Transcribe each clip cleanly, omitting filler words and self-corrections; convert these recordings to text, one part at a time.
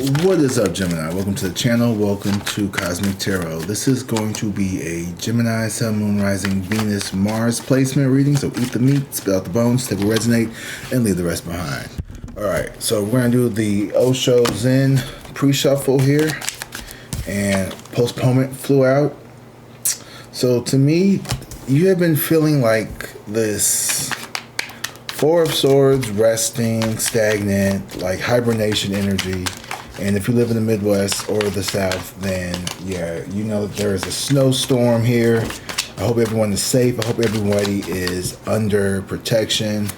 What is up, Gemini? Welcome to the channel. Welcome to Cosmic Tarot. This is going to be a Gemini, Sun, Moon, Rising, Venus, Mars placement reading. So eat the meat, spit out the bones, take what resonate, and leave the rest behind. Alright, so we're going to do the Osho Zen pre-shuffle here. And postponement flew out. So to me, you have been feeling like this Four of Swords, resting, stagnant, like hibernation energy. And if you live in the Midwest or the South, then yeah, you know that there is a snowstorm here. I hope everyone is safe. I hope everybody is under protection.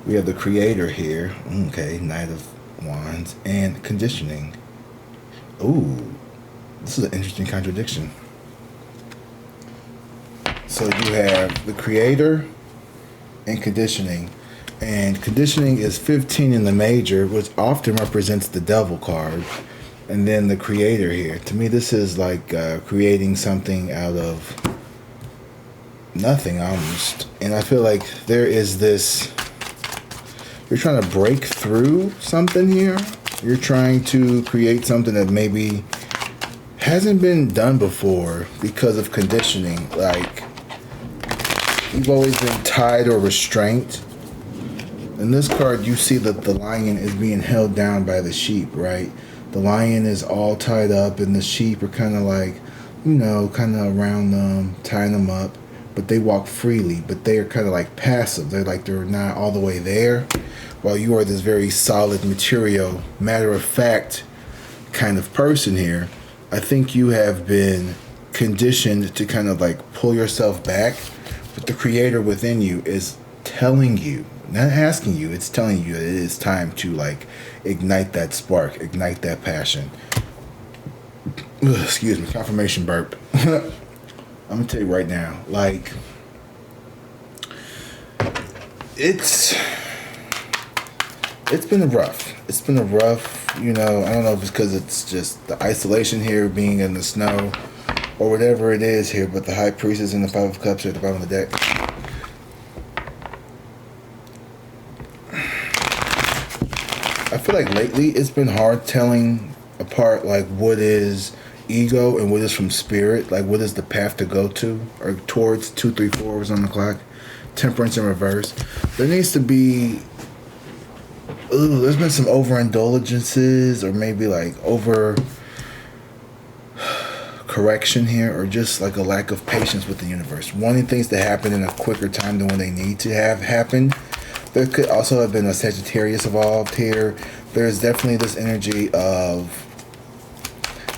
We have the Creator here. Okay, Knight of Wands. And conditioning. Ooh, this is an interesting contradiction. So you have the Creator and conditioning. And conditioning is 15 in the major, which often represents the devil card. And then the Creator here. To me, this is like creating something out of nothing almost. And I feel like there is this, you're trying to break through something here. You're trying to create something that maybe hasn't been done before because of conditioning. Like, you've always been tied or restrained. In this card, you see that the lion is being held down by the sheep, right? The lion is all tied up, and the sheep are kind of like, you know, kind of around them, tying them up. But they walk freely, but they are kind of like passive. They're not all the way there, while you are this very solid, material, matter-of-fact kind of person here. I think you have been conditioned to kind of like pull yourself back, but the Creator within you is telling you, not asking you, it's telling you that it is time to like ignite that spark, ignite that passion. Ugh, excuse me, confirmation burp. I'm gonna tell you right now, like, it's been rough. It's been a rough, you know, I don't know if it's because it's just the isolation here, being in the snow, or whatever it is here, but the High Priestess and the Five of Cups are at the bottom of the deck. I feel like lately it's been hard telling apart like what is ego and what is from spirit, like what is the path to go to or towards. 2, 3, 4 was on the clock. Temperance in reverse. There needs to be, there's been some overindulgences or maybe like over correction here, or just like a lack of patience with the universe, wanting things to happen in a quicker time than when they need to have happened. There could also have been a Sagittarius involved here. There's definitely this energy of,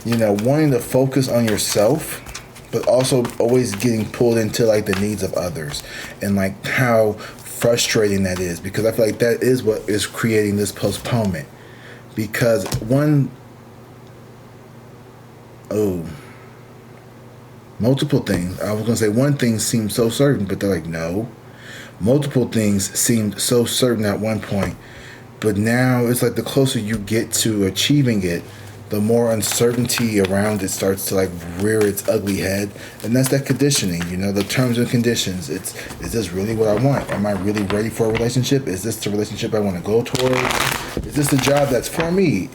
you know, wanting to focus on yourself, but also always getting pulled into like the needs of others, and like how frustrating that is, because I feel like that is what is creating this postponement. Because multiple things. I was going to say one thing seemed so certain, but they're like, no. Multiple things seemed so certain at one point, but now it's like the closer you get to achieving it, the more uncertainty around it starts to like rear its ugly head. And that's that conditioning, you know, the terms and conditions. Is this really what I want? Am I really ready for a relationship? Is this the relationship I want to go towards? Is this the job that's for me?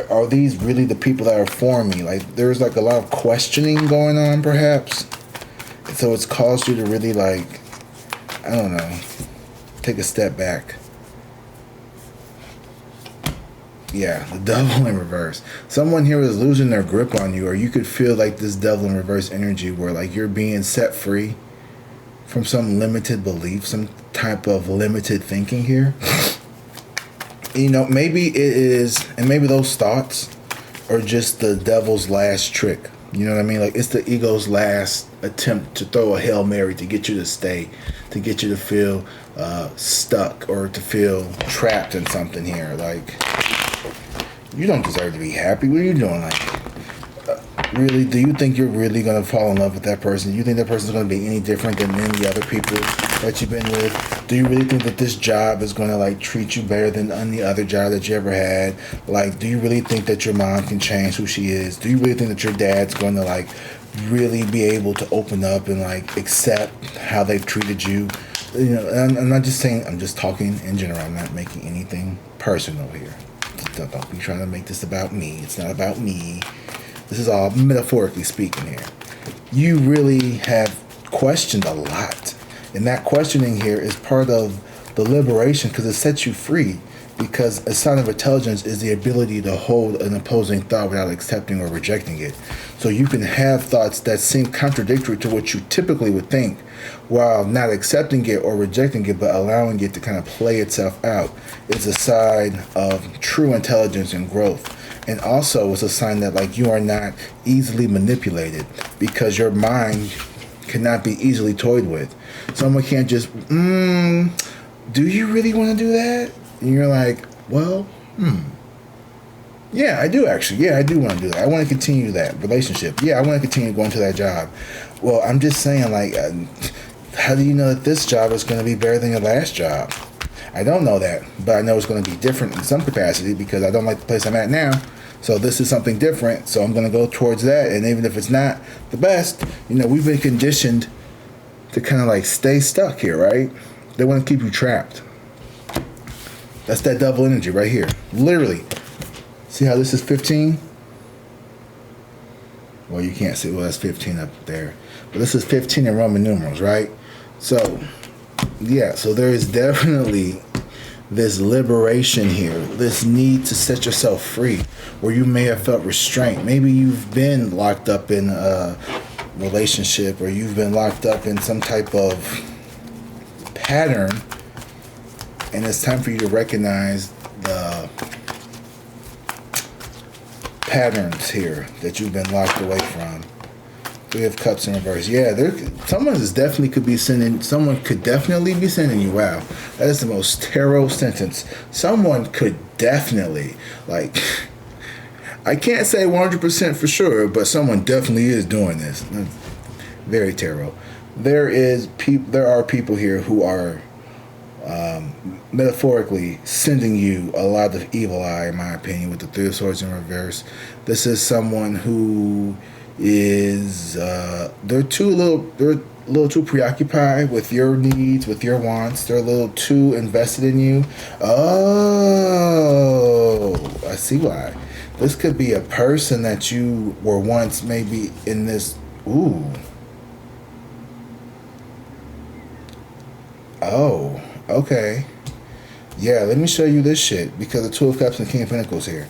Are these really the people that are for me? Like, there's like a lot of questioning going on perhaps. So it's caused you to really like, I don't know, take a step back. Yeah, the devil in reverse. Someone here is losing their grip on you, or you could feel like this devil in reverse energy where like you're being set free from some limited belief, some type of limited thinking here. You know, maybe it is, and maybe those thoughts are just the devil's last trick. You know what I mean? Like, it's the ego's last attempt to throw a Hail Mary to get you to stay, to get you to feel stuck or to feel trapped in something here. Like, you don't deserve to be happy. What are you doing? Like, really? Do you think you're really going to fall in love with that person? Do you think that person's going to be any different than any other people that you've been with? Do you really think that this job is going to like treat you better than any other job that you ever had? Like, do you really think that your mom can change who she is? Do you really think that your dad's going to like really be able to open up and like accept how they've treated you? You know, I'm not just saying, I'm just talking in general. I'm not making anything personal here. Don't be trying to make this about me. It's not about me. This is all metaphorically speaking here. You really have questioned a lot. And that questioning here is part of the liberation because it sets you free. Because a sign of intelligence is the ability to hold an opposing thought without accepting or rejecting it. So you can have thoughts that seem contradictory to what you typically would think while not accepting it or rejecting it, but allowing it to kind of play itself out. It's a sign of true intelligence and growth. And also it's a sign that like you are not easily manipulated because your mind cannot be easily toyed with. Someone can't just, do you really want to do that? And you're like, well, yeah, I do actually. Yeah, I do want to do that. I want to continue that relationship. Yeah, I want to continue going to that job. Well, I'm just saying, like, how do you know that this job is going to be better than your last job? I don't know that, but I know it's going to be different in some capacity because I don't like the place I'm at now. So this is something different. So I'm going to go towards that. And even if it's not the best, we've been conditioned to kind of like stay stuck here, right? They want to keep you trapped. That's that double energy right here. Literally. See how this is 15? Well, you can't see. Well, that's 15 up there. But this is 15 in Roman numerals, right? So, yeah. So there is definitely this liberation here. This need to set yourself free. Where you may have felt restraint. Maybe you've been locked up in a relationship. Or you've been locked up in some type of pattern. And it's time for you to recognize the patterns here that you've been locked away from. 3 of Cups in reverse. Yeah, someone could definitely be sending you. Wow, that is the most tarot sentence. Someone could definitely, like, I can't say 100% for sure, but someone definitely is doing this. Very tarot. There are people here who are metaphorically sending you a lot of evil eye, in my opinion, with the 3 of Swords in reverse. This is someone who is they're a little too preoccupied with your needs, with your wants. They're a little too invested in you. Oh, I see why. This could be a person that you were once maybe in this. Ooh. Oh. Okay. Yeah, let me show you this shit because the 2 of Cups and King of Pentacles here.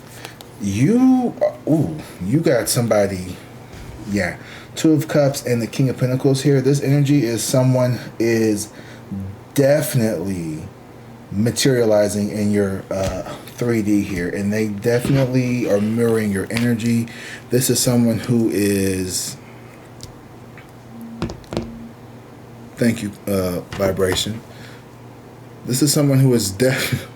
You got somebody. Yeah, 2 of Cups and the King of Pentacles here. This energy is someone is definitely materializing in your 3D here, and they definitely are mirroring your energy. This is someone who is. Thank you, vibration. This is someone who is deaf.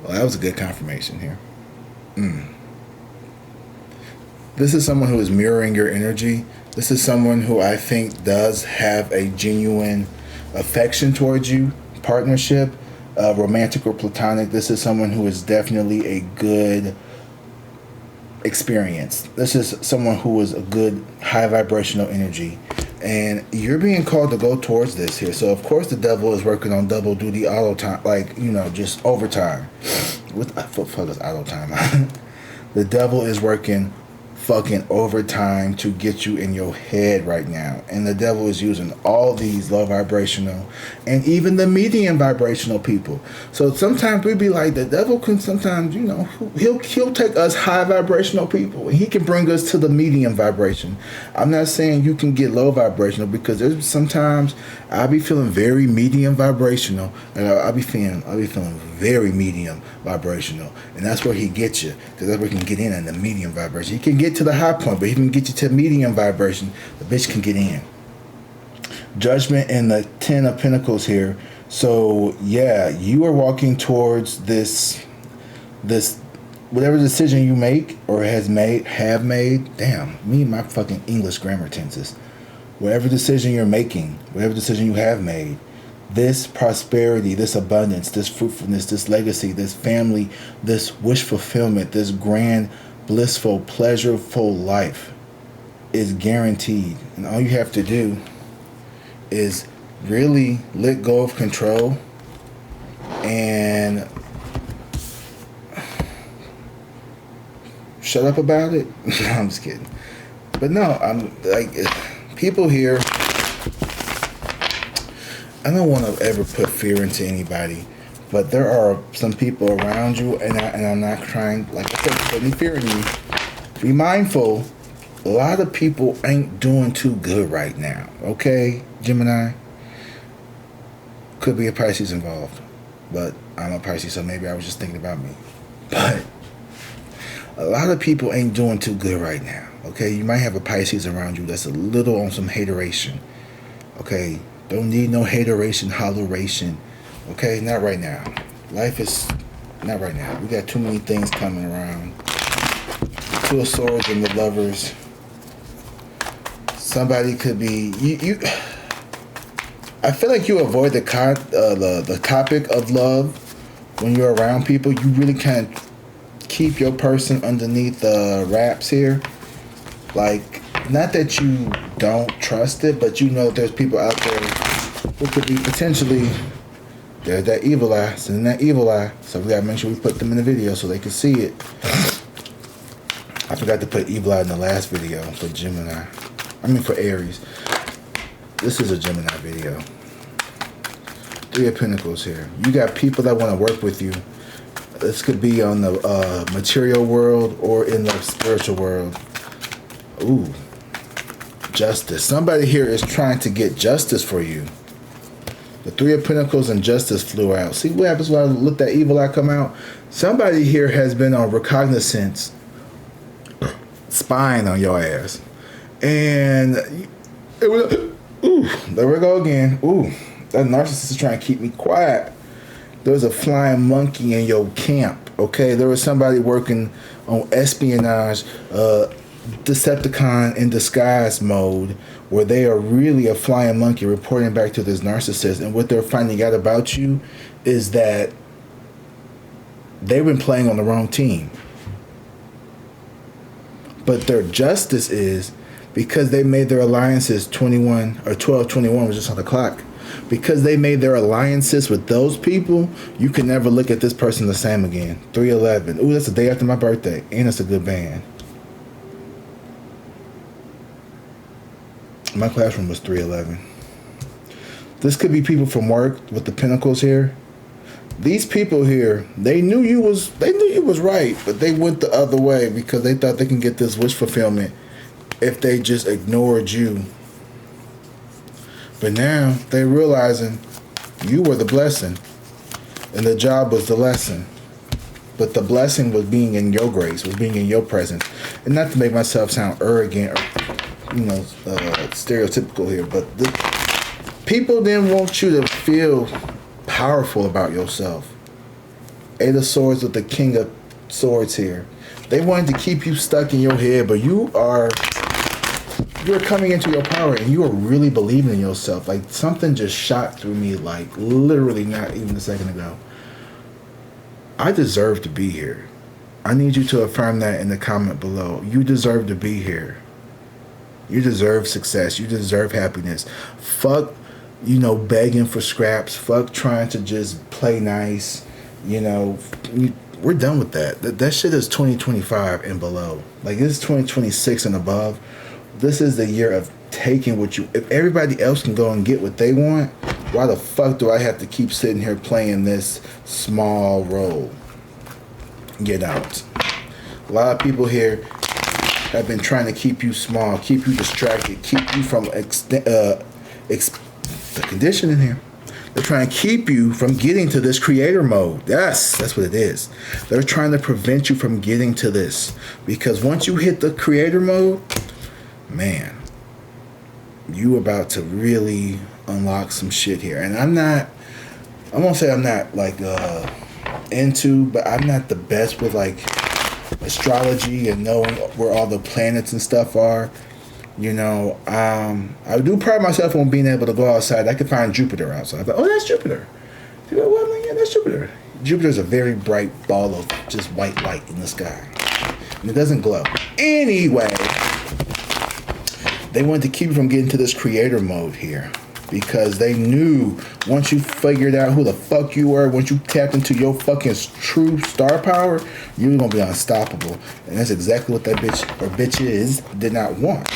Well, that was a good confirmation here. This is someone who is mirroring your energy. This is someone who I think does have a genuine affection towards you, partnership, romantic or platonic. This is someone who is definitely a good experience. This is someone who is a good high vibrational energy. And you're being called to go towards this here. So, of course, the devil is working on double duty auto time, like, just overtime. What the fuck is auto time? The devil is working fucking overtime to get you in your head right now. And the devil is using all these low vibrational and even the medium vibrational people. So sometimes we be like, the devil can sometimes, he'll take us high vibrational people and he can bring us to the medium vibration. I'm not saying you can get low vibrational because there's sometimes I'll be feeling very medium vibrational and I'll be feeling very medium vibrational. And that's where he gets you, because that's where he can get in the medium vibration. He can get to the high point, but he can get you to medium vibration. The bitch can get in. Judgment and the 10 of Pentacles here. So yeah, you are walking towards this whatever decision you make or have made. Damn, me and my fucking English grammar tenses. Whatever decision you're making, whatever decision you have made, this prosperity, this abundance, this fruitfulness, this legacy, this family, this wish fulfillment, this grand, blissful, pleasureful life is guaranteed. And all you have to do is really let go of control and shut up about it. No, I'm just kidding. But no, I'm like, people here, I don't want to ever put fear into anybody, but there are some people around you, and I'm not trying, like I said, to put any fear in you. Be mindful. A lot of people ain't doing too good right now. Okay, Gemini? Could be a Pisces involved, but I'm a Pisces, so maybe I was just thinking about me. But a lot of people ain't doing too good right now. Okay, you might have a Pisces around you that's a little on some hateration. Okay, don't need no hateration, holleration. Okay, not right now. Life is not right now. We got too many things coming around. Two of Swords and the Lovers. Somebody could be you. I feel like you avoid the topic of love when you're around people. You really kind of keep your person underneath the wraps here. Like, not that you don't trust it, but you know there's people out there who could be potentially, there's that evil eye, sending that evil eye. So we gotta make sure we put them in the video so they can see it. I forgot to put evil eye in the last video for Gemini. I mean for Aries. This is a Gemini video. Three of Pentacles here. You got people that want to work with you. This could be on the material world or in the spiritual world. Ooh. Justice. Somebody here is trying to get justice for you. The Three of Pentacles and Justice flew out. See what happens when I let that evil eye come out? Somebody here has been on recognizance, spying on your ass. And it was, ooh, there we go again. Ooh, that narcissist is trying to keep me quiet. There was a flying monkey in your camp, okay? There was somebody working on espionage, Decepticon in disguise mode, where they are really a flying monkey reporting back to this narcissist. And what they're finding out about you is that they've been playing on the wrong team. But their justice is, because they made their alliances 21 or 12/21 was just on the clock. Because they made their alliances with those people, you can never look at this person the same again. 3/11. Ooh, that's the day after my birthday. And it's a good band. My classroom was 3/11. This could be people from work with the Pentacles here. These people here, they knew you was right, but they went the other way because they thought they can get this wish fulfillment if they just ignored you. But now they're realizing you were the blessing and the job was the lesson. But the blessing was being in your grace, was being in your presence. And not to make myself sound arrogant or, stereotypical here, but people didn't want you to feel powerful about yourself. Eight of Swords with the King of Swords here. They wanted to keep you stuck in your head, but you're coming into your power and you are really believing in yourself. Like, something just shot through me, like literally not even a second ago. I deserve to be here. I need you to affirm that in the comment below. You deserve to be here. You deserve success. You deserve happiness. Fuck, begging for scraps. Fuck trying to just play nice. We're done with that. That shit is 2025 and below. Like, this is 2026 and above. This is the year of taking what you... If everybody else can go and get what they want, why the fuck do I have to keep sitting here playing this small role? Get out. A lot of people here have been trying to keep you small, keep you distracted, keep you from the conditioning here. They're trying to keep you from getting to this creator mode. Yes, that's what it is. They're trying to prevent you from getting to this. Because once you hit the creator mode, man, you about to really unlock some shit here. And I'm gonna say I'm not like but I'm not the best with like astrology and knowing where all the planets and stuff are. I do pride myself on being able to go outside. I could find Jupiter outside. But, oh, that's Jupiter. Yeah, that's Jupiter. Jupiter's a very bright ball of just white light in the sky. And it doesn't glow. Anyway, they wanted to keep you from getting to this creator mode here. because they knew once you figured out who the fuck you were, once you tapped into your fucking true star power, you were gonna be unstoppable. And that's exactly what that bitch or bitches did not want.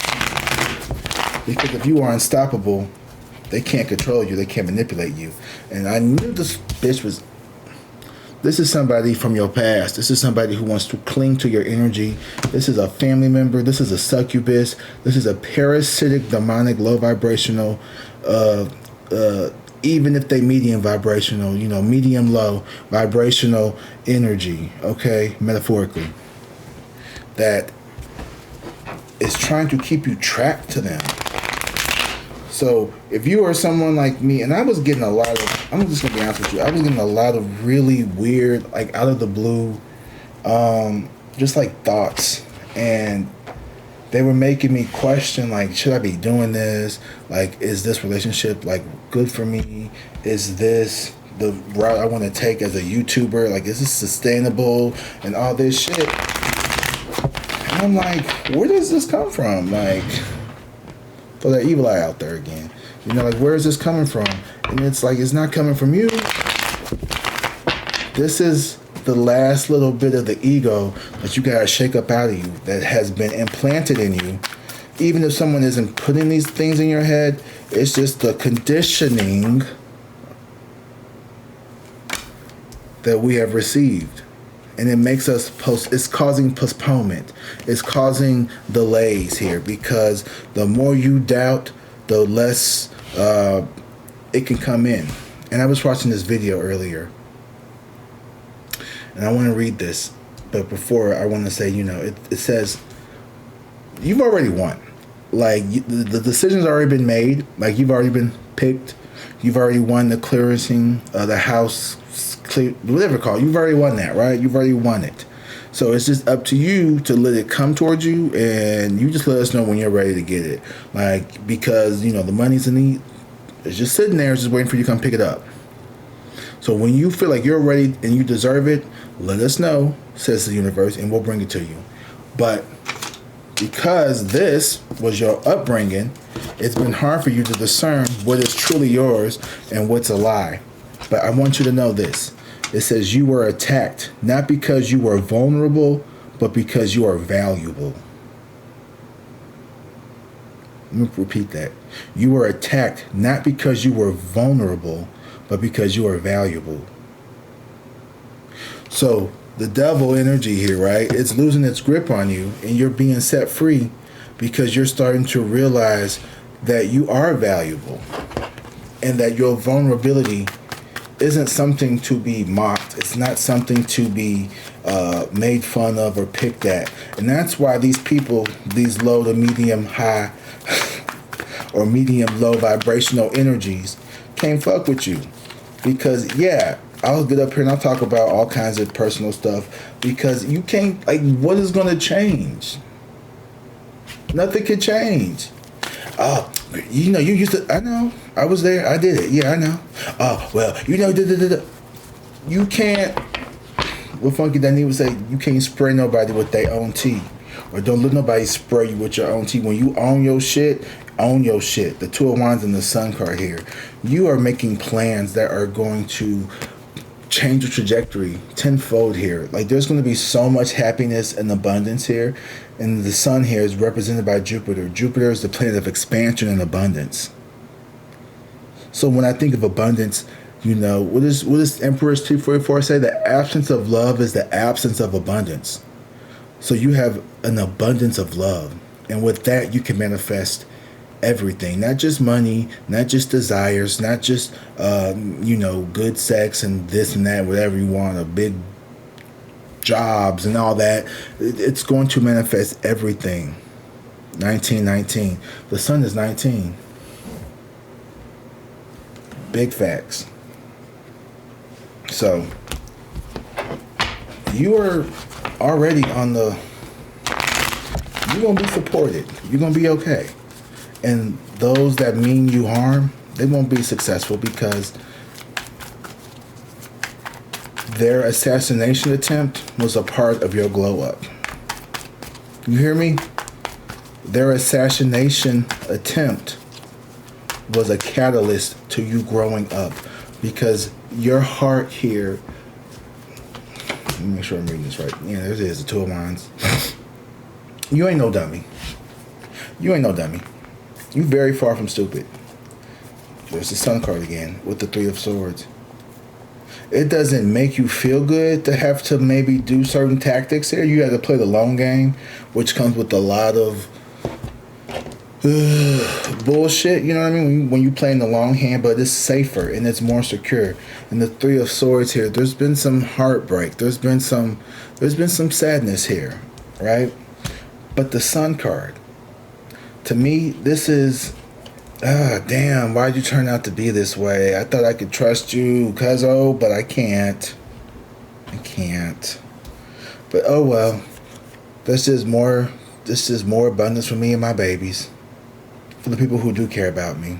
Because if you are unstoppable, they can't control you, they can't manipulate you. And I knew this bitch was... This is somebody from your past. This is somebody who wants to cling to your energy. This is a family member. This is a succubus. This is a parasitic, demonic, low vibrational, even if they medium vibrational, medium low vibrational energy, okay, metaphorically, that is trying to keep you trapped to them. So if you are someone like me, and I was getting a lot of, I'm just gonna be honest with you, I was getting a lot of really weird, like out of the blue, just like thoughts, and they were making me question, like, should I be doing this? Like, is this relationship like good for me? Is this the route I want to take as a YouTuber? Like, is this sustainable? And all this shit. And I'm like, where does this come from? Like, for that evil eye out there again. Like, where is this coming from? And it's like, it's not coming from you. This is the last little bit of the ego that you gotta shake up out of you, that has been implanted in you. Even if someone isn't putting these things in your head, it's just the conditioning that we have received. And it makes us it's causing postponement. It's causing delays here, because the more you doubt, the less it can come in. And I was watching this video earlier, and I want to read this, but before, I want to say, it says, you've already won. Like, the decision's already been made. Like, you've already been picked. You've already won the clearancing, the house, whatever it's called. You've already won that, right? You've already won it. So it's just up to you to let it come towards you, and you just let us know when you're ready to get it. Like, because, the money's in the... It's just sitting there, it's just waiting for you to come pick it up. So when you feel like you're ready and you deserve it, let us know, says the universe, and we'll bring it to you. But because this was your upbringing, it's been hard for you to discern what is truly yours and what's a lie. But I want you to know this. It says you were attacked, not because you were vulnerable, but because you are valuable. Let me repeat that. You were attacked, not because you were vulnerable, but because you are valuable. So the devil energy here, right? It's losing its grip on you, and you're being set free because you're starting to realize that you are valuable, and that your vulnerability isn't something to be mocked. It's not something to be made fun of or picked at. And that's why these people, these low to medium high or medium low vibrational energies, can't fuck with you. Because, yeah, I'll get up here and I'll talk about all kinds of personal stuff, because you can't, like, what is going to change? Nothing can change. You used to, I know, I was there, I did it, yeah, I know. You can't, what Funky Danny would say, you can't spray nobody with their own tea. Or don't let nobody spray you with your own tea. When you own your shit, own your shit. The Two of Wands and the Sun card here. You are making plans that are going to change the trajectory tenfold here. Like, there's going to be so much happiness and abundance here. And the Sun here is represented by Jupiter. Jupiter is the planet of expansion and abundance. So when I think of abundance, what does Empress 244 say? The absence of love is the absence of abundance. So you have an abundance of love. And with that, you can manifest everything. Not just money, not just desires, not just, good sex and this and that, whatever you want, a big jobs and all that. It's going to manifest everything. 1919. The Sun is 19. Big facts. So you are already on the... You're going to be supported. You're going to be okay. And those that mean you harm, they won't be successful, because their assassination attempt was a part of your glow up. You hear me? Their assassination attempt was a catalyst to you growing up, because your heart here, let me make sure I'm reading this right. Yeah, there it is, the Two of Wands. You ain't no dummy. You ain't no dummy. You very far from stupid. There's the Sun card again with the Three of Swords. It doesn't make you feel good to have to maybe do certain tactics here. You have to play the long game, which comes with a lot of bullshit, you know what I mean? When you play in the long hand, but it's safer and it's more secure. And the Three of Swords here, there's been some heartbreak. There's been some sadness here, right? But the Sun card, to me, this is, damn, why'd you turn out to be this way? I thought I could trust you, cuzzo, but I can't. I can't. But oh well. This is more abundance for me and my babies. For the people who do care about me.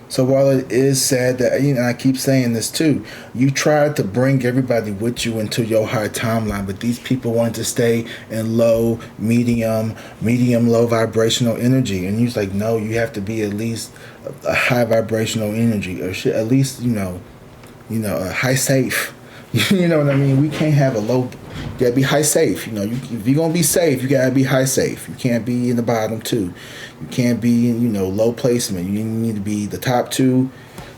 So while it is sad that, you know, I keep saying this too, you tried to bring everybody with you into your high timeline, but these people wanted to stay in low, medium, low vibrational energy. And you're like, no, you have to be at least a high vibrational energy, or shit, at least, you know, a high safe. You know what I mean? We can't have a low, you gotta be high safe. You know, if you're gonna be safe, you gotta be high safe. You can't be in the bottom two. You can't be, you know, low placement. You need to be the top two.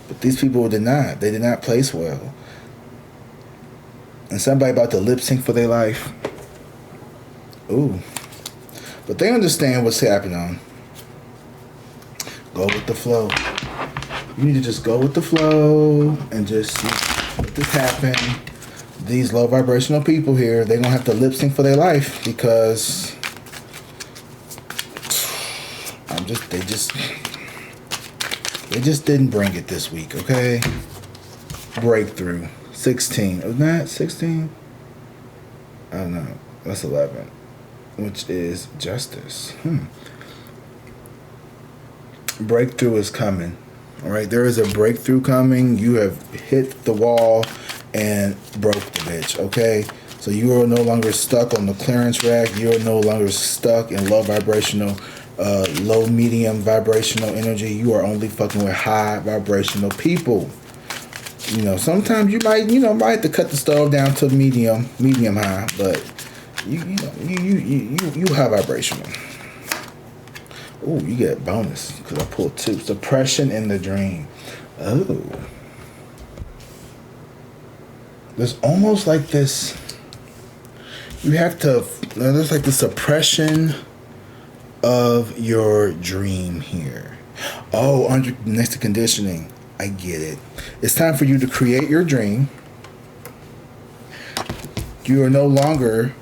But these people did not. They did not place well. And somebody about to lip sync for their life. Ooh. But they understand what's happening. Go with the flow. You need to just go with the flow and just see what this happen. These low vibrational people here, they're gonna have to lip sync for their life, because they just didn't bring it this week, okay? Breakthrough. 16. Isn't that 16? I don't know. That's 11. Which is justice. Breakthrough is coming. Alright, there is a breakthrough coming. You have hit the wall and broke the bitch, okay? So you are no longer stuck on the clearance rack. You are no longer stuck in low vibrational, low medium vibrational energy. You are only fucking with high vibrational people. You know, sometimes you might have to cut the stove down to medium high, but you high vibrational. Oh, you get bonus because I pulled 2. Suppression in the dream. Oh. There's almost like this. You have to. There's like the suppression of your dream here. Oh, next to conditioning. I get it. It's time for you to create your dream. You are no longer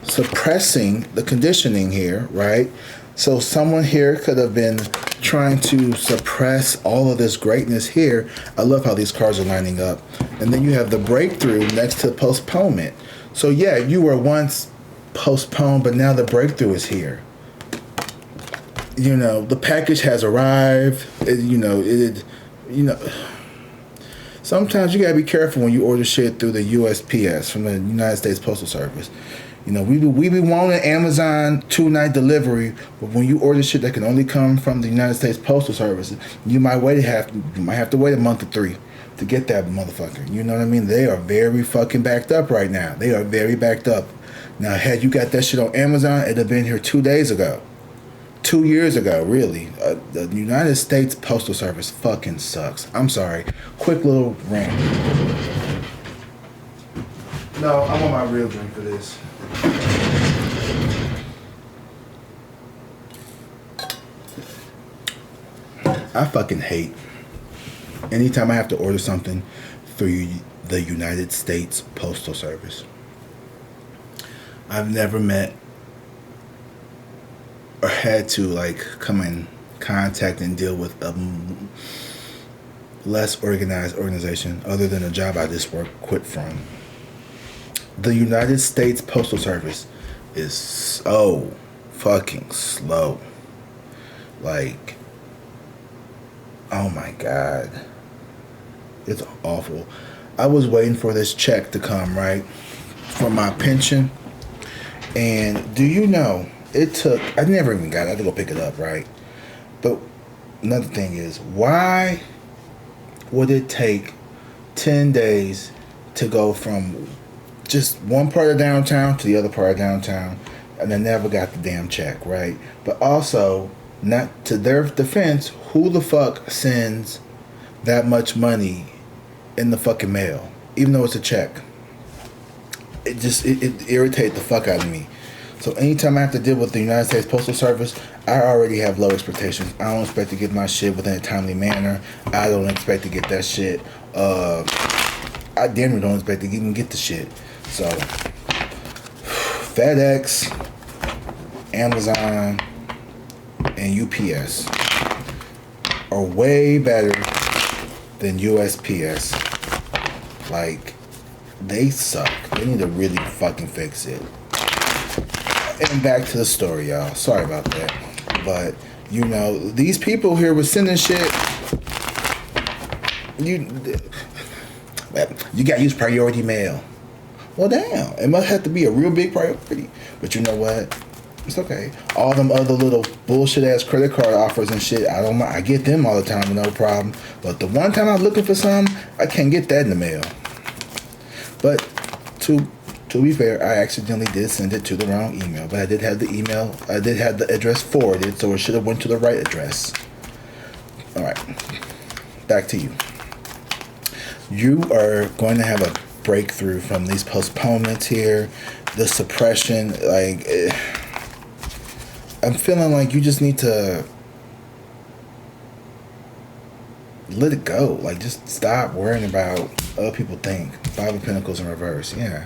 suppressing the conditioning here, right? So someone here could have been trying to suppress all of this greatness here. I love how these cards are lining up. And then you have the breakthrough next to postponement. So yeah, you were once postponed, but now the breakthrough is here. You know, the package has arrived. Sometimes you gotta be careful when you order shit through the USPS, from the United States Postal Service. You know, we be wanting Amazon 2-night delivery, but when you order shit that can only come from the United States Postal Service, you might have to wait a month or 3 to get that motherfucker. You know what I mean? They are very fucking backed up right now. They are very backed up. Now, had you got that shit on Amazon, it'd have been here 2 days ago. 2 years ago, really. The United States Postal Service fucking sucks. I'm sorry. Quick little rant. No, I want my real drink for this. I fucking hate anytime I have to order something through the United States Postal Service. I've never met or had to like come in contact and deal with a less organized organization other than a job I just quit from. The United States Postal Service is so fucking slow. Like, oh my God. It's awful. I was waiting for this check to come, right? For my pension. And do you know, it took, I never even got it. I had to go pick it up, right? But another thing is, why would it take 10 days to go from just one part of downtown to the other part of downtown, and they never got the damn check, right? But also, not to their defense, who the fuck sends that much money in the fucking mail, even though it's a check? It irritates the fuck out of me. So anytime I have to deal with the United States Postal Service, I already have low expectations. I don't expect to get my shit within a timely manner. I don't expect to get that shit. I damn near don't expect to even get the shit. So FedEx, Amazon, and UPS are way better than USPS. Like, they suck. They need to really fucking fix it. And back to the story, y'all. Sorry about that. But, you know, these people here were sending shit. You gotta use priority mail. Well, damn. It must have to be a real big priority. But you know what? It's okay. All them other little bullshit ass credit card offers and shit, I don't mind. I get them all the time, no problem. But the one time I'm looking for some, I can't get that in the mail. But to be fair, I accidentally did send it to the wrong email. But I did have the email. I did have the address forwarded, so it should have went to the right address. All right. Back to you. You are going to have a breakthrough from these postponements here, the suppression. Like, I'm feeling like you just need to let it go. Like, just stop worrying about what other people think. Five of Pentacles in reverse. Yeah.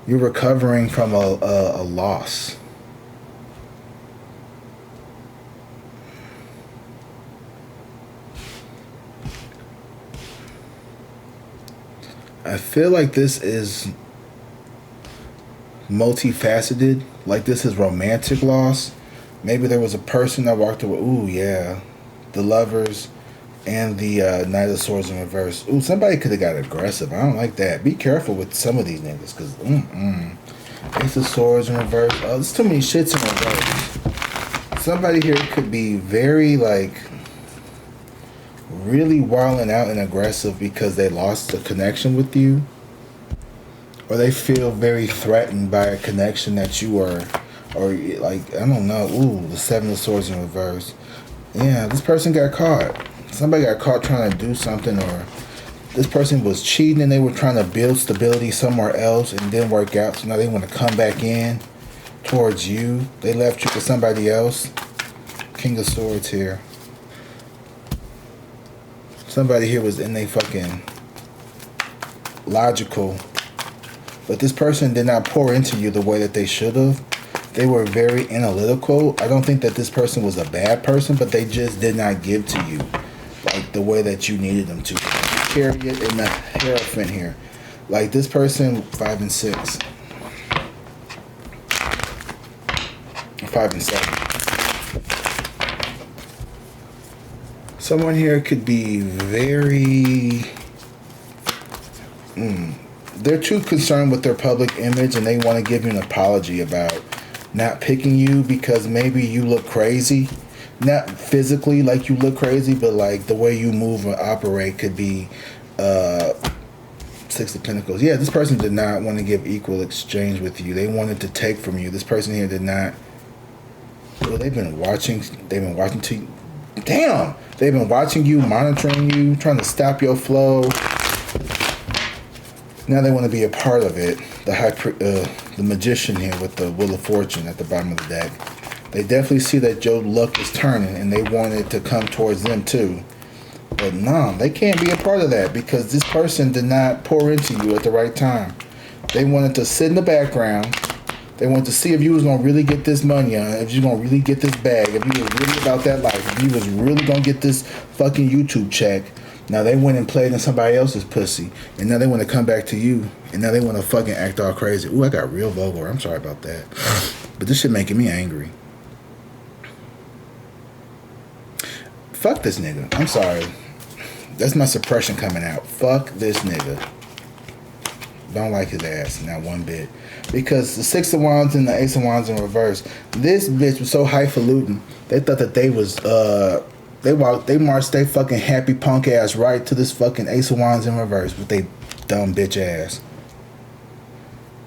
You're recovering from a loss. I feel like this is multifaceted. Like, this is romantic loss. Maybe there was a person that walked away. Ooh, yeah. The Lovers and the Knight of Swords in reverse. Ooh, somebody could have got aggressive. I don't like that. Be careful with some of these niggas, because Ace of Swords in reverse. Oh, there's too many shits in reverse. Somebody here could be very, like, really wilding out and aggressive because they lost a connection with you, or they feel very threatened by a connection that you are, or like, I don't know. Ooh, the Seven of Swords in reverse. Yeah, this person got caught. Somebody got caught trying to do something, or this person was cheating and they were trying to build stability somewhere else and didn't work out, so now they want to come back in towards you. They left you for somebody else. King of Swords here. Somebody here was in they fucking logical, but this person did not pour into you the way that they should have. They were very analytical. I don't think that this person was a bad person, but they just did not give to you like the way that you needed them to. Chariot and the Hierophant here. Like, this person, 5 and 6. 5 and 7. Someone here could be very... They're too concerned with their public image, and they want to give you an apology about not picking you because maybe you look crazy. Not physically like you look crazy, but like the way you move and operate could be 6 of Pentacles. Yeah, this person did not want to give equal exchange with you. They wanted to take from you. This person here did not. Well, they've been watching to... Damn! They've been watching you, monitoring you, trying to stop your flow. Now they want to be a part of it. The Magician here with the Wheel of Fortune at the bottom of the deck. They definitely see that your luck is turning, and they want it to come towards them too. But no, they can't be a part of that because this person did not pour into you at the right time. They wanted to sit in the background. They wanted to see if you was going to really get this money on, if you was going to really get this bag, if you was really about that life, if you was really going to get this fucking YouTube check. Now they went and played in somebody else's pussy, and now they want to come back to you, and now they want to fucking act all crazy. Ooh, I got real vulgar. I'm sorry about that. But this shit making me angry. Fuck this nigga. I'm sorry. That's my suppression coming out. Fuck this nigga. Don't like his ass, not one bit. Because the 6 of Wands and the Ace of Wands in reverse, this bitch was so highfalutin. They thought that they was They march they fucking happy punk ass right to this fucking Ace of Wands in reverse with they dumb bitch ass.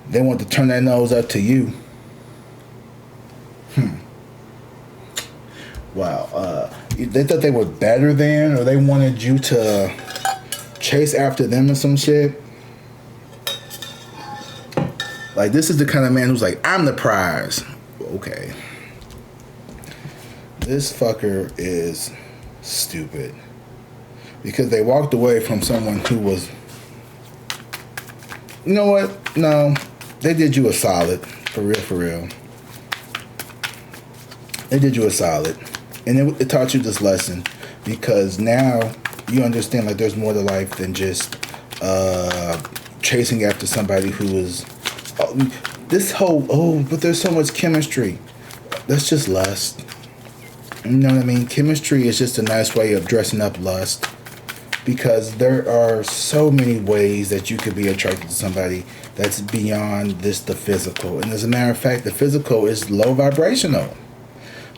They want to turn their nose up to you. Wow. They thought they were better than, or they wanted you to chase after them or some shit. Like, this is the kind of man who's like, I'm the prize. Okay. This fucker is stupid. Because they walked away from someone who was... You know what? No. They did you a solid. For real, for real. They did you a solid. And it taught you this lesson. Because now you understand, like, there's more to life than just chasing after somebody who is... this whole, but there's so much chemistry. That's just lust. You know what I mean? Chemistry is just a nice way of dressing up lust. Because there are so many ways that you could be attracted to somebody that's beyond the physical. And as a matter of fact, the physical is low vibrational.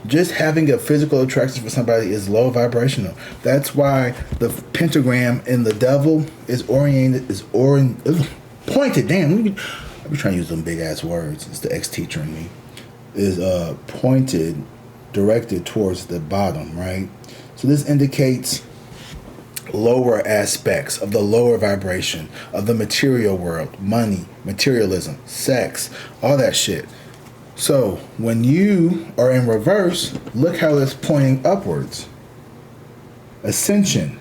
Just having a physical attraction for somebody is low vibrational. That's why the pentagram in the devil is pointed. Damn, I've been trying to use them big ass words. It's the ex-teacher in me. Is pointed, directed towards the bottom, right? So this indicates lower aspects of the lower vibration of the material world, money, materialism, sex, all that shit. So when you are in reverse, look how it's pointing upwards. Ascension.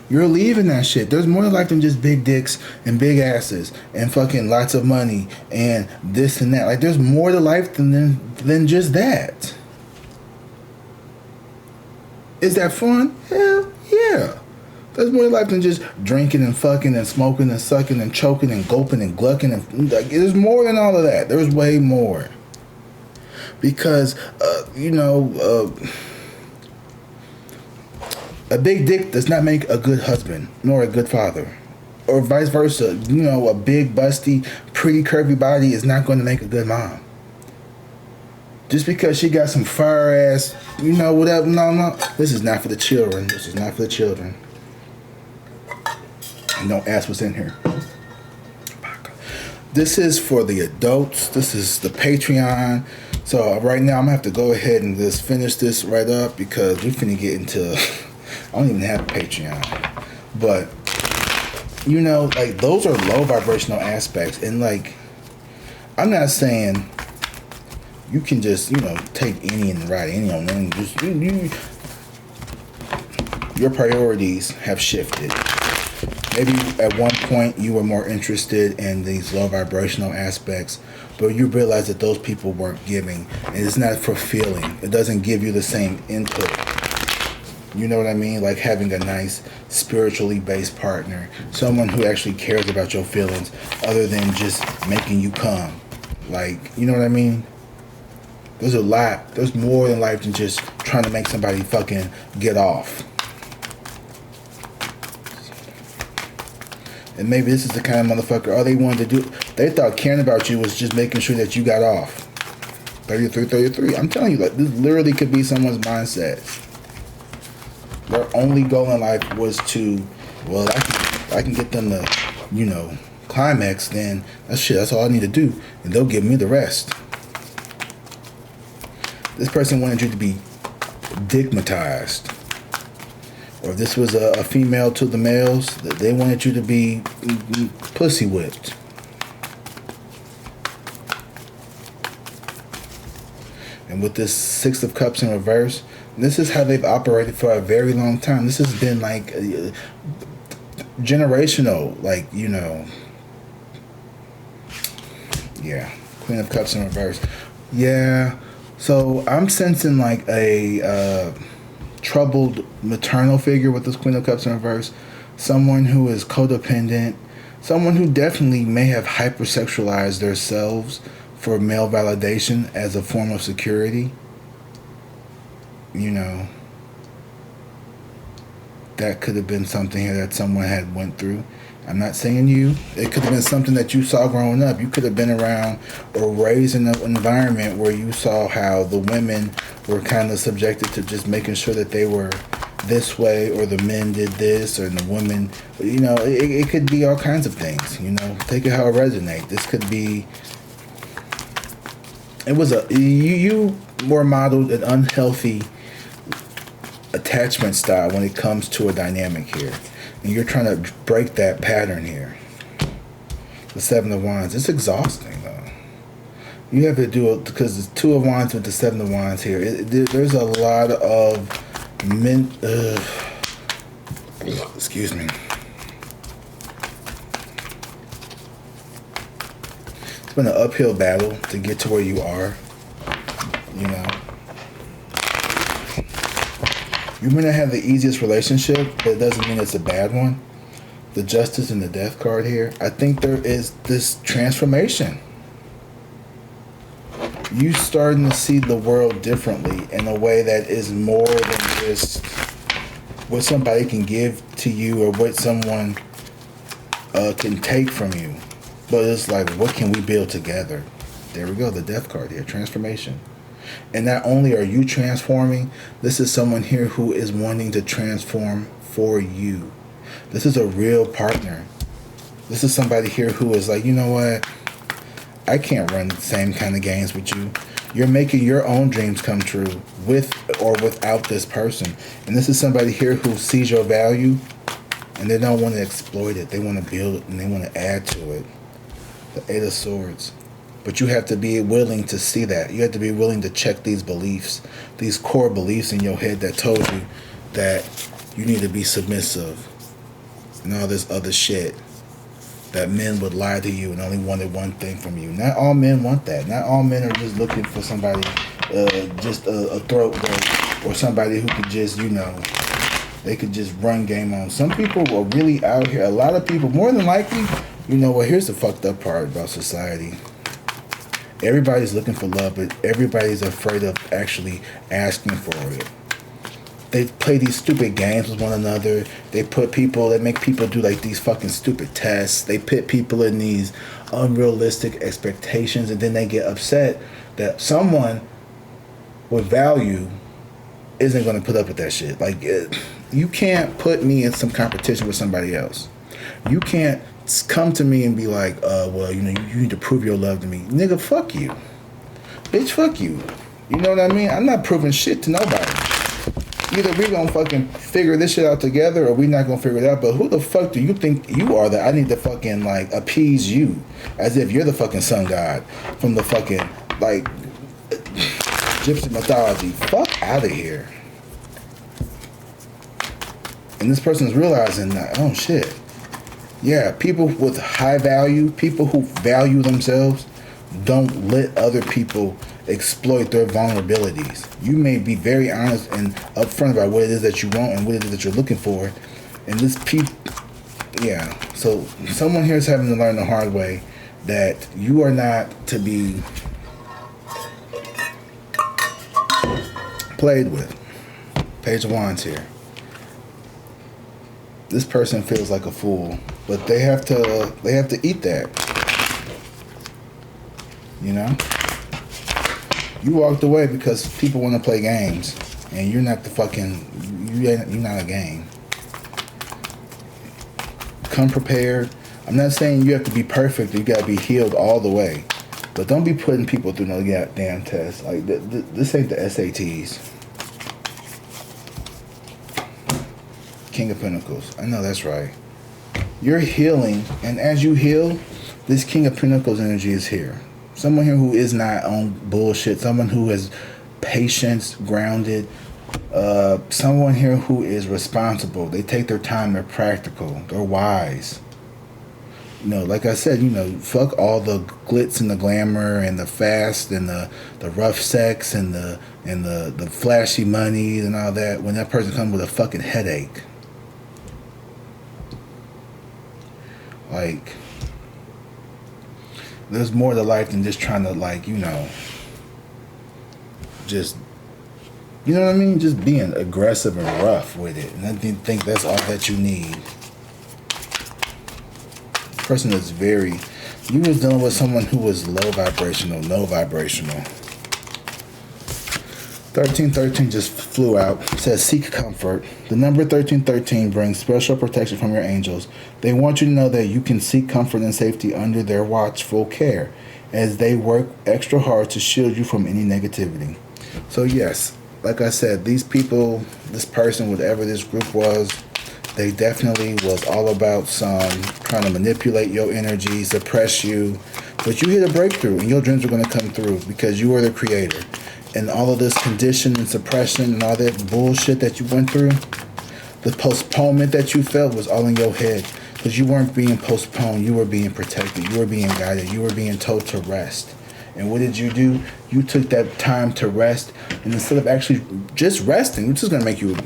You're leaving that shit. There's more to life than just big dicks and big asses and fucking lots of money and this and that. Like, there's more to life than just that. Is that fun? Hell yeah. There's more to life than just drinking and fucking and smoking and sucking and choking and gulping and glucking. And like, there's more than all of that. There's way more. Because, a big dick does not make a good husband, nor a good father. Or vice versa. A big, busty, pretty, curvy body is not going to make a good mom. Just because she got some fire ass, whatever. No. This is not for the children. This is not for the children. And don't ask what's in here. This is for the adults. This is the Patreon. So right now I'm going to have to go ahead and just finish this right up because we're finna get into... I don't even have a Patreon. But, like, those are low vibrational aspects. And, like, I'm not saying you can just, take any and write any on them. Just, your priorities have shifted. Maybe at one point you were more interested in these low vibrational aspects, but you realize that those people weren't giving, and it's not fulfilling. It doesn't give you the same input. You know what I mean? Like having a nice spiritually based partner, someone who actually cares about your feelings other than just making you come. Like, you know what I mean? There's a lot. There's more in life than just trying to make somebody fucking get off. And maybe this is the kind of motherfucker, all they wanted to do, they thought caring about you was just making sure that you got off. 33. I'm telling you, like, this literally could be someone's mindset. Their only goal in life was to, well, I can get them to, climax, then that's all I need to do. And they'll give me the rest. This person wanted you to be digmatized. Or if this was a female to the males, they wanted you to be pussy whipped. And with this Six of Cups in reverse, this is how they've operated for a very long time. This has been like generational, like, yeah. Queen of Cups in reverse. Yeah. So I'm sensing like a troubled maternal figure with this Queen of Cups in reverse. Someone who is codependent. Someone who definitely may have hypersexualized themselves for male validation as a form of security. That could have been something here that someone had went through. I'm not saying you. It could have been something that you saw growing up. You could have been around or raised in an environment where you saw how the women were kind of subjected to just making sure that they were this way, or the men did this, or the women, you know, it could be all kinds of things, you know. Take it how it resonates. This could be, it was you were modeled an unhealthy attachment style when it comes to a dynamic here. And you're trying to break that pattern here. The Seven of Wands. It's exhausting, though. You have to do it because it's Two of Wands with the Seven of Wands here. There's a lot of excuse me. It's been an uphill battle to get to where you are. You know. You may not have the easiest relationship, but it doesn't mean it's a bad one. The Justice and the Death card here. I think there is this transformation. You starting to see the world differently in a way that is more than just what somebody can give to you or what someone can take from you. But it's like, what can we build together? There we go, the Death card here, transformation. And not only are you transforming, this is someone here who is wanting to transform for you. This is a real partner. This is somebody here who is like, you know what? I can't run the same kind of games with you. You're making your own dreams come true with or without this person. And this is somebody here who sees your value and they don't want to exploit it. They want to build it and they want to add to it. The Eight of Swords. But you have to be willing to see that. You have to be willing to check these beliefs, these core beliefs in your head that told you that you need to be submissive and all this other shit. That men would lie to you and only wanted one thing from you. Not all men want that. Not all men are just looking for somebody, just a throat goat or somebody who could just, you know, they could just run game on. Some people are really out here. A lot of people, more than likely, you know what, here's the fucked up part about society. Everybody's looking for love, but everybody's afraid of actually asking for it. They play these stupid games with one another. They make people do like these fucking stupid tests. They put people in these unrealistic expectations, and then they get upset that someone with value isn't going to put up with that shit. Like, you can't put me in some competition with somebody else. You can't come to me and be like, well, you know, you need to prove your love to me. Nigga, fuck you. Bitch, fuck you. You know what I mean? I'm not proving shit to nobody. Either we gonna fucking figure this shit out together or we not gonna figure it out. But who the fuck do you think you are that I need to fucking like appease you? As if you're the fucking sun god from the fucking like gypsy mythology. Fuck out of here. And this person's realizing that, oh shit. Yeah, people with high value, people who value themselves, don't let other people exploit their vulnerabilities. You may be very honest and upfront about what it is that you want and what it is that you're looking for. And this yeah. So someone here is having to learn the hard way that you are not to be played with. Page of Wands here. This person feels like a fool, but they have to eat that. You know? You walked away because people want to play games, and you're not the fucking, you're not a game. Come prepared. I'm not saying you have to be perfect. You got to be healed all the way, but don't be putting people through no goddamn test. Like this ain't the SATs. King of Pentacles. I know that's right. You're healing, and as you heal, this King of Pentacles energy is here. Someone here who is not on bullshit. Someone who is patience, grounded. Someone here who is responsible. They take their time. They're practical. They're wise. You know, like I said, you know, fuck all the glitz and the glamour and the fast and the rough sex and the flashy money and all that. When that person comes with a fucking headache. Like, there's more to life than just trying to, like, you know, just, you know what I mean? Just being aggressive and rough with it. And I think that's all that you need. person is very... You was dealing with someone who was low vibrational, no vibrational. 1313 just flew out. It says, seek comfort. The number 1313 brings special protection from your angels. They want you to know that you can seek comfort and safety under their watchful care, as they work extra hard to shield you from any negativity. So yes, like I said, these people, this person, whatever this group was, they definitely was all about trying to manipulate your energy, suppress you. But you hit a breakthrough, and your dreams are going to come through because you are the creator. And all of this condition and suppression and all that bullshit that you went through, the postponement that you felt was all in your head. Because you weren't being postponed, you were being protected, you were being guided, you were being told to rest. And what did you do? You took that time to rest, and instead of actually just resting, which is going to make you...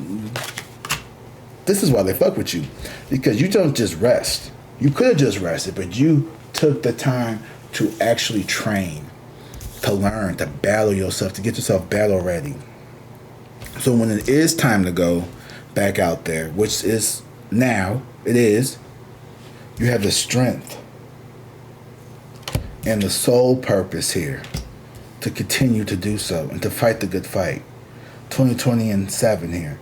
This is why they fuck with you. Because you don't just rest. You could have just rested, but you took the time to actually train, to learn, to battle yourself, to get yourself battle ready. So when it is time to go back out there, which is now, it is, you have the strength and the sole purpose here to continue to do so and to fight the good fight. 2020 and 7 here.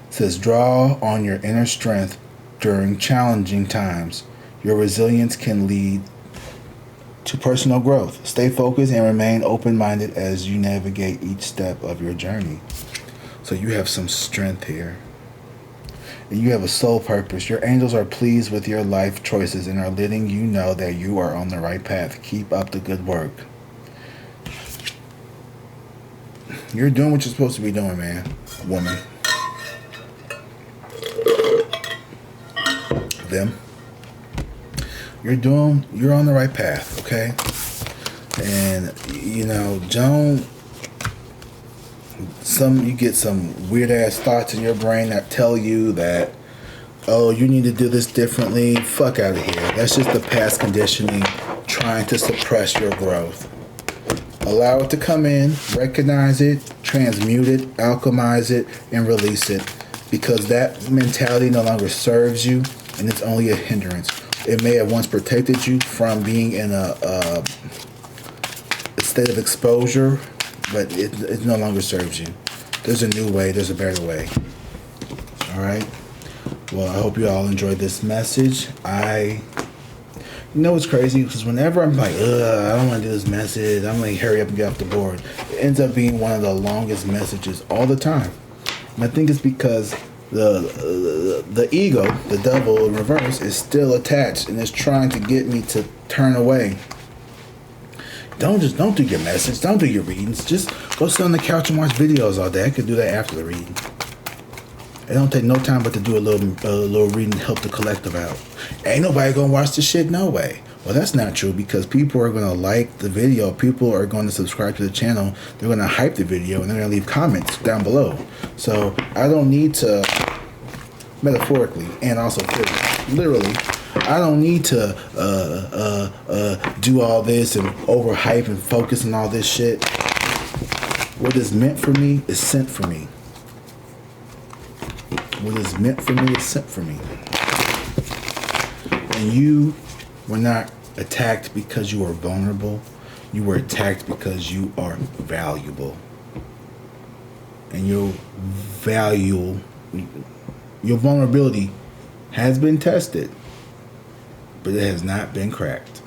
It says, draw on your inner strength during challenging times. Your resilience can lead to personal growth. Stay focused and remain open-minded as you navigate each step of your journey. So you have some strength here. And you have a soul purpose. Your angels are pleased with your life choices and are letting you know that you are on the right path. Keep up the good work. You're doing what you're supposed to be doing, man. Woman. Them. You're on the right path, okay? And, you know, you get some weird ass thoughts in your brain that tell you that, oh, you need to do this differently. Fuck out of here. That's just the past conditioning trying to suppress your growth. Allow it to come in, recognize it, transmute it, alchemize it, and release it. Because that mentality no longer serves you, and it's only a hindrance. It may have once protected you from being in a state of exposure, but it no longer serves you. There's a new way. There's a better way. All right? Well, I hope you all enjoyed this message. You know what's crazy? Because whenever I'm like, I don't want to do this message, I'm like, hurry up and get off the board. It ends up being one of the longest messages all the time. And I think it's because the ego, the devil in reverse, is still attached and is trying to get me to turn away. Don't do your message. Don't do your readings. Just go sit on the couch and watch videos all day. I could do that after the reading. It don't take no time but to do a little reading to help the collective out. Ain't nobody gonna watch this shit no way. Well, that's not true because people are gonna like the video. People are going to subscribe to the channel. They're gonna hype the video and they're gonna leave comments down below. So I don't need to, metaphorically and also literally, I don't need to do all this and overhype and focus on all this shit. What is meant for me is sent for me. What is meant for me is sent for me. And you were not attacked because you are vulnerable. You were attacked because you are valuable. And your vulnerability has been tested, but it has not been cracked.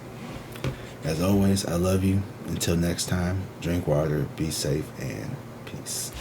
As always, I love you. Until next time, drink water, be safe, and peace.